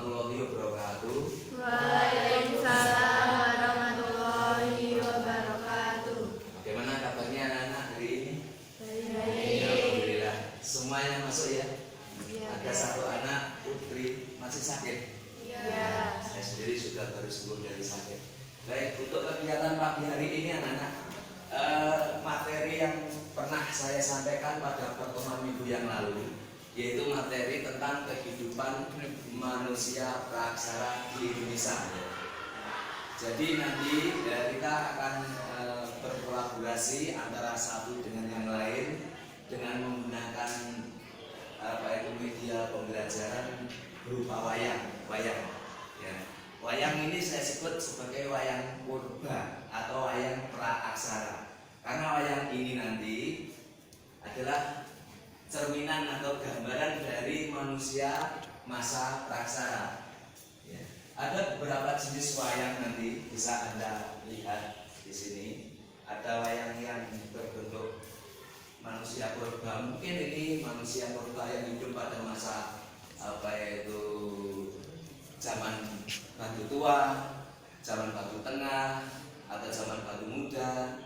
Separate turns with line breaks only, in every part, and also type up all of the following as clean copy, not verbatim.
warahmatullahi wabarakatuh.
Waalaikumsalam warahmatullahi wabarakatuh.
Bagaimana kabarnya anak-anak hari ini?
Baik.
Alhamdulillah. Semuanya masuk ya?
Ya.
Ada satu anak putri masih sakit.
Ya.
Saya sendiri sudah baru sembuh dari sakit. Baik, untuk kegiatan pagi hari ini anak-anak, materi yang pernah saya sampaikan pada pertemuan minggu yang lalu, yaitu materi tentang kehidupan manusia praaksara di Indonesia. Jadi nanti kita akan berkolaborasi antara satu dengan yang lain dengan menggunakan media pembelajaran berupa wayang. Ya. Wayang ini saya sebut sebagai wayang purba atau wayang praaksara. Karena wayang ini nanti adalah cerminan atau gambaran dari manusia masa praaksara. Ya. Ada beberapa jenis wayang nanti bisa Anda lihat di sini. Ada wayang yang berbentuk manusia purba. Mungkin ini manusia purba yang hidup pada masa zaman batu tua, zaman batu tengah, atau zaman batu muda.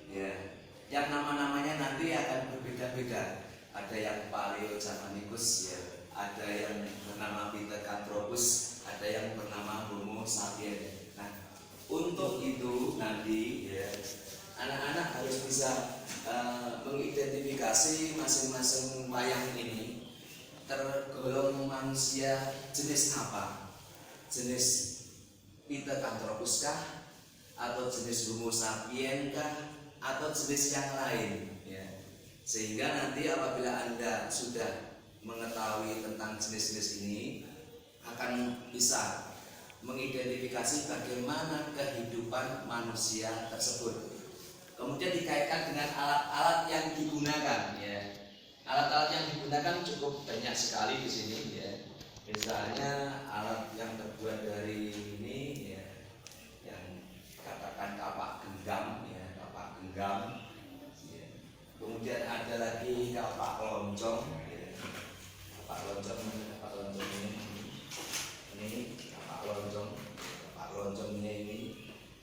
Ya. Yang nama-namanya nanti akan berbeda-beda. Ada yang Paleojamanicus, ya, ada yang bernama Pithecanthropus, ada yang bernama Homo sapiens. Nah, untuk itu nanti ya, anak-anak harus bisa mengidentifikasi masing-masing wayang ini tergolong manusia jenis apa? Jenis Pithecanthropus kah? Atau jenis Homo sapiens kah? Atau jenis yang lain? Sehingga nanti apabila Anda sudah mengetahui tentang jenis-jenis ini, akan bisa mengidentifikasi bagaimana kehidupan manusia tersebut. Kemudian dikaitkan dengan alat-alat yang digunakan. Ya. Alat-alat yang digunakan cukup banyak sekali di sini. Ya. Misalnya alat yang terbuat dari ini, ya, yang katakan kapak genggam, ya, kapak genggam. Kemudian ada lagi kapak loncong, ya. Kapak loncong ini kapak loncongnya ini,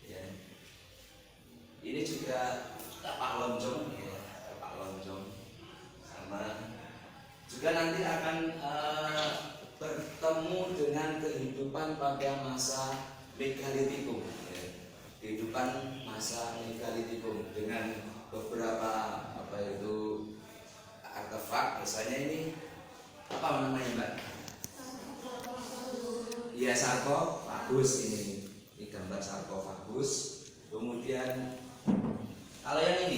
ya. Ini juga kapak loncong, ya, kapak loncong. Sama juga nanti akan bertemu dengan kehidupan pada masa megalitikum, ya. Kehidupan masa megalitikum dengan beberapa artefak. Misalnya ini apa namanya, Mbak? Ya, sarkofagus ini gambar sarkofagus. Kemudian kalau yang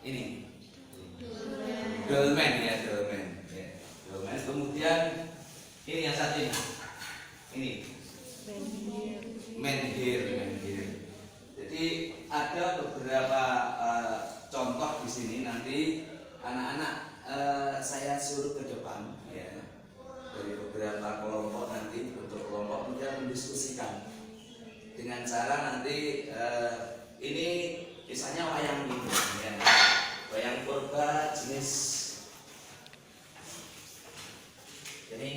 ini dolmen, ya, dolmen. Kemudian ini yang satu ini menhir. Jadi ada beberapa contoh di sini. Nanti anak-anak saya suruh ke depan, ya, dari beberapa kelompok nanti untuk kelompok kemudian mendiskusikan dengan cara nanti ini misalnya wayang ini, ya, wayang purba jenis jadi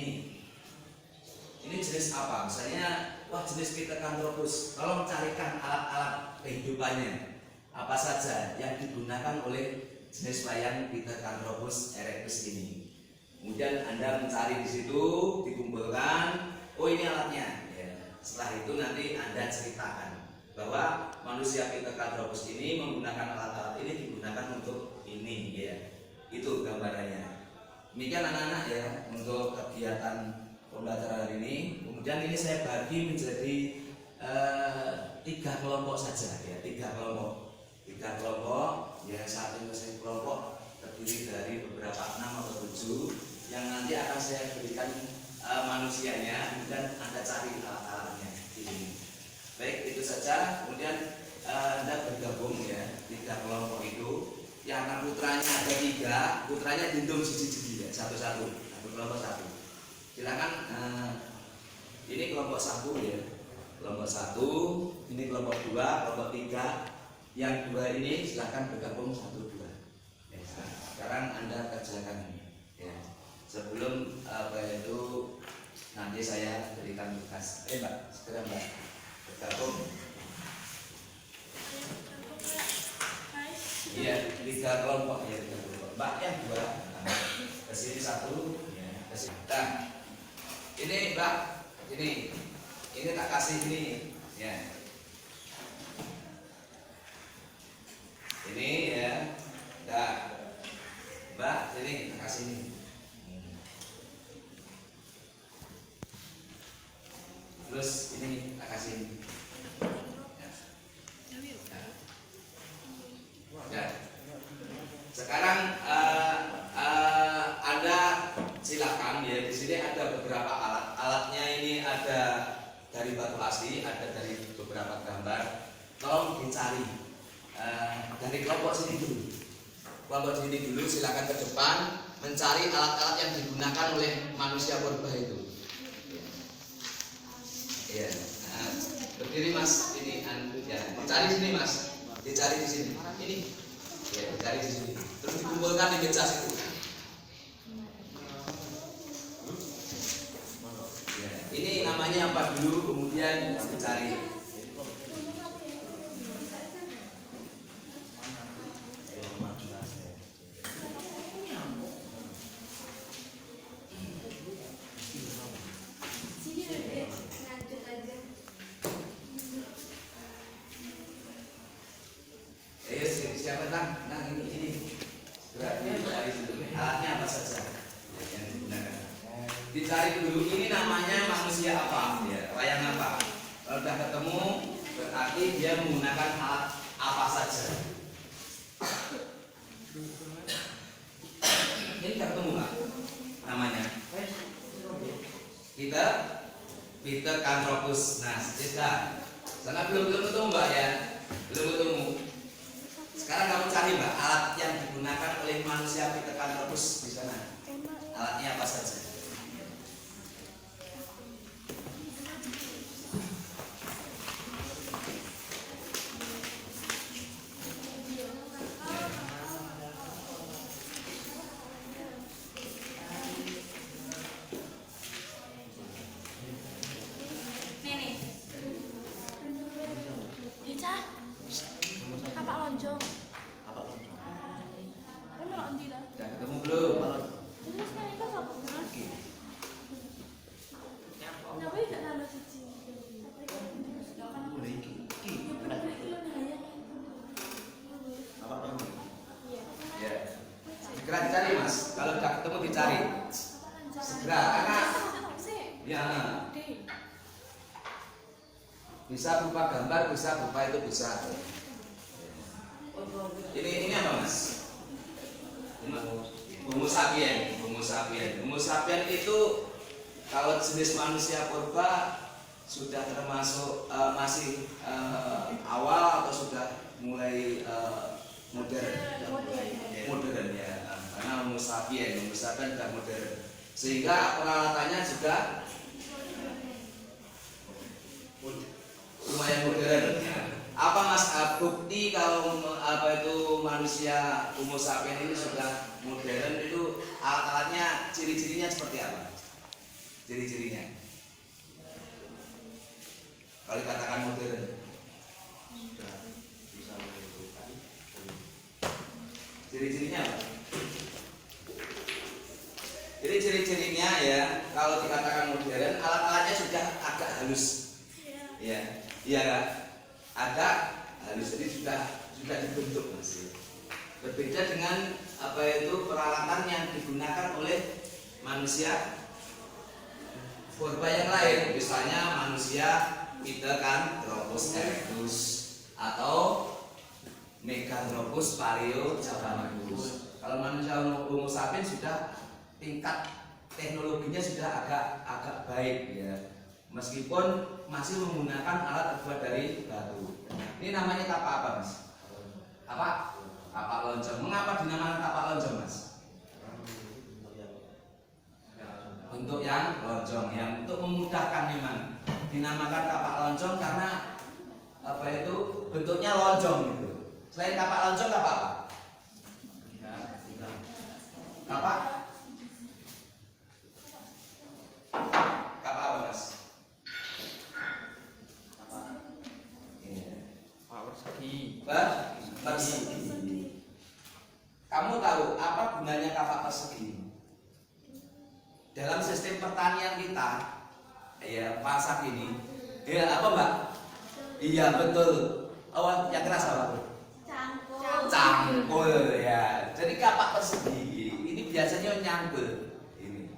ini jenis apa? Misalnya jenis Pithecanthropus. Tolong carikan alat-alat kehidupannya apa saja yang digunakan oleh jenis wayang Pithecanthropus erectus ini. Kemudian Anda mencari di situ, dikumpulkan, oh ini alatnya. Ya. Setelah itu nanti Anda ceritakan bahwa manusia Pithecanthropus ini menggunakan alat-alat ini digunakan untuk ini, ya. Itu gambarannya. Demikian anak-anak, ya, untuk kegiatan pembelajaran hari ini. Kemudian ini saya bagi menjadi 3 kelompok saja, ya, 3 kelompok. Ya, satu kelompok terdiri dari beberapa 6 atau 7 yang nanti akan saya berikan manusianya, kemudian Anda cari alat-alatnya di sini. Baik, itu saja. Kemudian Anda bergabung, ya, 3 kelompok itu. Yang anak putranya ada 3, putranya dindung siji-siji, ya, satu-satu, kelompok 1. Silakan, ini kelompok 1, ya, kelompok 1, ini kelompok 2, kelompok 3. Yang 2 ini silakan bergabung 1, 2. Ya, sekarang Anda kerjakan, ya, sebelum nanti saya berikan tugas. Mbak, segera Mbak bergabung. Iya, 3 kelompok ya, 3 kelompok. Mbak yang 2, ke sini 1, ya, ke sini. Nah, ini Mbak, ini tak kasih ini, ya. Ini ya, nah, Mbak, ini tak kasih ini. Terus ini tak kasih ini. Ya. Sekarang Anda silakan ya, di sini ada beberapa alat. Alatnya ini ada dari batu asli, ada dari beberapa gambar. Tolong dicari dari kelompok sini dulu. Kelompok sini dulu, silakan ke depan mencari alat-alat yang digunakan oleh manusia purba itu. Ya. Nah, berdiri Mas, ini ya. Cari sini Mas, dicari di sini. Ini. Ya, dicari di sini. Terus dikumpulkan di meja situ. Ya, ini namanya apa dulu, kemudian dicari. Siapa ini berarti dicari dulu alatnya apa saja yang digunakan. Dicari dulu ini namanya manusia apa, ya, wayang apa. Kalau sudah ketemu berarti dia menggunakan alat apa saja. Ini sudah ketemu nggak namanya? Peter Canthropus. Nah, sudah. Sana belum ketemu Mbak ya, belum ketemu. Sekarang kamu cari Mbak alat yang digunakan oleh manusia Peter Canthropus di sana. Alatnya apa saja?
Kapak lonjong.
Sudah ketemu belum? Ya. Segera dicari Mas. Kalau sudah ketemu dicari. Segera karena ya bisa berupa gambar, bisa berupa itu bisa. Ini apa Mas? Homo sapien. Homo sapien. Homo sapien itu kalau jenis manusia purba sudah termasuk masih awal atau sudah mulai modern ya, karena Homo sapien sudah modern sehingga peralatannya juga lumayan modern. Apa Mas bukti kalau apa itu manusia Homo sapien ini sudah modern itu alat-alatnya, ciri-cirinya seperti apa? Ciri-cirinya kalau dikatakan modern, ciri-cirinya apa? Jadi ciri-cirinya ya kalau dikatakan modern, alat-alatnya sudah agak halus, ya, iya kan? Agak halus, jadi sudah dibentuk Mas. Berbeda dengan apa itu peralatan yang digunakan oleh manusia purba yang lain, misalnya manusia Pithecanthropus erectus atau Meganthropus paleojavanus. Kalau manusia Homo sapiens sudah tingkat teknologinya sudah agak baik ya, meskipun masih menggunakan alat terbuat dari batu. Ini namanya kapak apa Mas? Kapak lonjong. Mengapa dinamakan kapak lonjong Mas? Untuk yang lonjong, yang untuk memudahkan memang dinamakan kapak lonjong karena apa itu bentuknya lonjong gitu. Selain kapak lonjong kapak apa? Kapak apa? persegi. Kamu tahu apa gunanya kapak persegi? Dalam sistem pertanian kita, ya pasak ini, ya apa mbak? Iya betul. Oh, yang keras apa? Cangkul ya. Jadi kapak persegi ini biasanya nyangkul ini.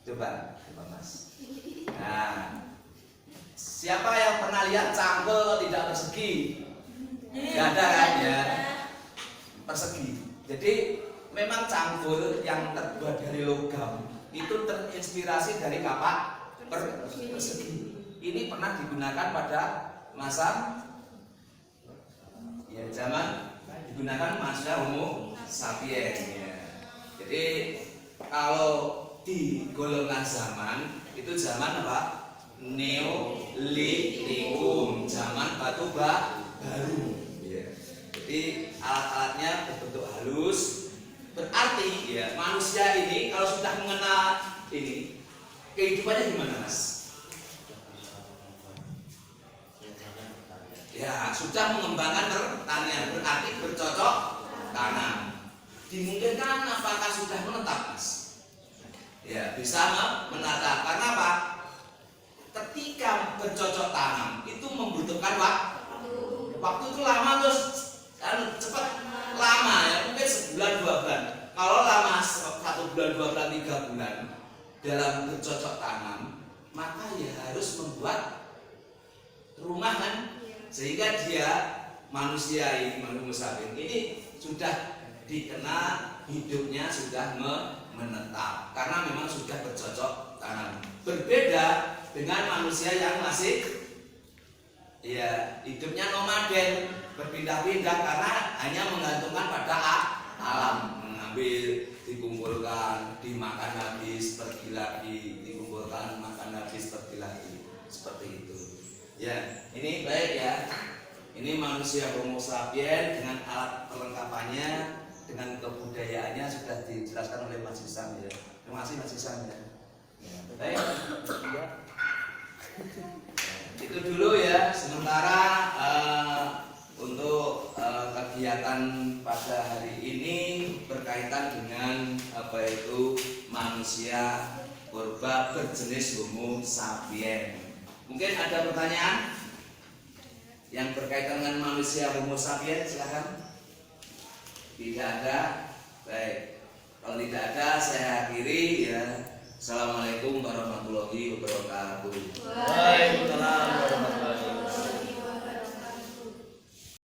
Coba mas. Nah, siapa yang pernah lihat cangkul tidak persegi? Gak ada kan ya? Persegi. Jadi memang cangkul yang terbuat dari logam itu terinspirasi dari kapak persegi. Ini pernah digunakan pada masa ya zaman digunakan masa Homo sapiens ya. Jadi kalau di golongan zaman itu zaman apa? Neolitikum, zaman batu baru ya. Jadi alat-alatnya berbentuk halus, berarti ya manusia ini kalau sudah mengenal ini kehidupannya gimana mas? Ya sudah mengembangkan pertanian, berarti bercocok tanam. Dimungkinkan apakah sudah menetap mas? Ya bisa menetap karena apa? Ketika bercocok tanam itu membutuhkan waktu itu lama terus cepat lama ya mungkin sebulan 2 bulan. Kalau lama 1 bulan 2 bulan 3 bulan dalam bercocok tanam maka ya harus membuat rumah kan sehingga dia manusia ini manusia ini sudah dikenal hidupnya sudah menetap karena memang sudah bercocok tanam. Berbeda dengan manusia yang masih ya hidupnya nomaden berpindah-pindah karena hanya menggantungkan pada alam, mengambil, dikumpulkan, dimakan habis, pergi lagi, dikumpulkan, makan habis, pergi lagi, seperti itu. Ya, ini baik ya. Ini manusia Homo sapiens dengan alat perlengkapannya, dengan kebudayaannya sudah dijelaskan oleh Mas Hisam ya. Terima kasih Mas Hisam ya. Baik. Itu dulu ya. Sementara untuk kegiatan pada hari ini berkaitan dengan apa itu manusia purba berjenis Homo sapiens. Mungkin ada pertanyaan yang berkaitan dengan manusia Homo sapiens, silakan. Tidak ada, baik. Kalau tidak ada, saya akhiri ya. Assalamualaikum warahmatullahi wabarakatuh.
Waalaikumsalam.